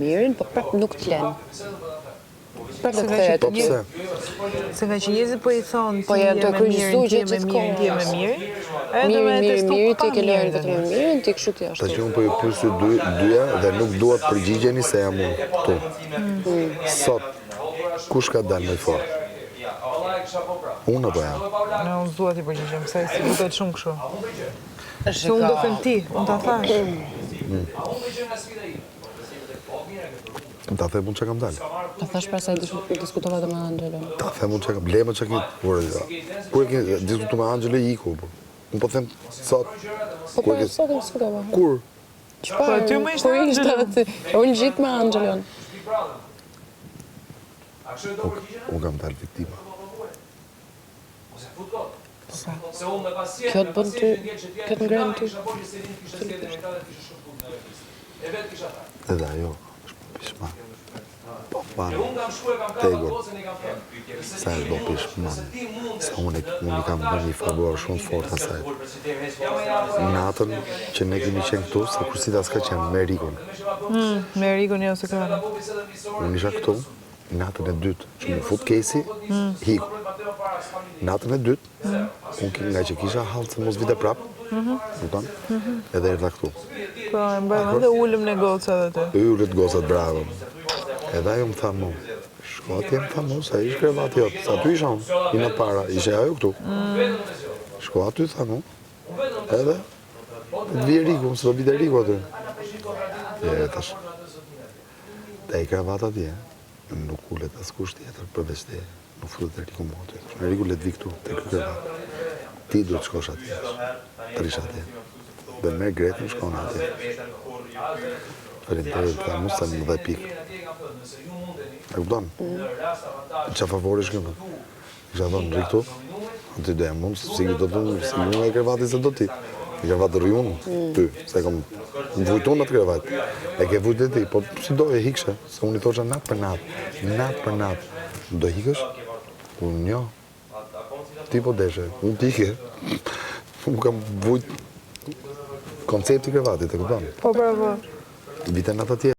mirin, po prap nuk të lën. Prap do të kthehet. Po pse? Se nga që njerëzit po i thonë Po ja do kryqëzu që me mirin, ti me mirin. Edhe me testu Miri, ti pa ke lënë mirin. vetëm me mirin, ti kështu ti ashtu. Tash unë po ju pyes ju dyja dhe nuk dua të përgjigjeni se jam unë këtu. Sot kush ka dalë më i fortë? Unë apo jam? Në unë zua t'i përgjigjem, se si duket shumë kështu. Se unë do them ti, unë ta thash. Ta them unë që kam dalë. Ta thash pasaj diskutova dhe me Angelën. Ta them unë që kam blema që ki... Kur e ki diskutu me Angelë i iku, po. Unë po them sot... Po po sot e diskutova. Kur? Çfarë? Po, ty më ishte Kur ishte Angelën. aty? Unë gjithë me Angelën. Unë kam dalë viktima. Kjo të bën ty, kjo të ngrenë ty. Edhe ajo, është pishman. Po panë, Tegor, sa është do pishman. Sa unë i kam bërë një favor shumë fort asaj. Natën që ne kemi qenë këtu, sa kursita s'ka qenë me Rikon. Me Rikon jo se ka. Unë isha këtu, natën e dytë, që më fut kesi, hiku. Natën e dytë, unë nga që kisha halë se mos vite prapë, edhe erdha këtu. Po, e mbajmë dhe ullëm në goca dhe të. Ullet gocat bravo. Edhe ajo më tha mu, shko atje më tha mu, sa ish krevati jotë, sa tu isha unë, i në para, ishe ajo këtu. Shko aty, tha mu, edhe, të vje Riku, së do bite Riku aty. E tash, te i krevat atje, nuk ullet as kusht tjetër përveç te, nuk futet e Riku mu aty. Riku let vi këtu, te kë krevat. Ti duhet shkosh atje, të rish atje. Dhe me Gretën shkon atje. Faleminderit, ta mu sa më dhe pikë. E kupton? Qa favori shkëmë? Isha thonë, rikëtu, aty do jam mund, si do të si unë e krevati se do ti. I krevatë rri unë, ty, se kom më vujtu në atë krevat. E ke vujtë e ti, po si do e hikshe, se unë i thosha natë për natë. Do hikësh? Unë jo. Ti po deshe, unë tike. Unë kam vujtë koncepti krevatit, e kupton? Po, bravo. Vite në atë tjerë.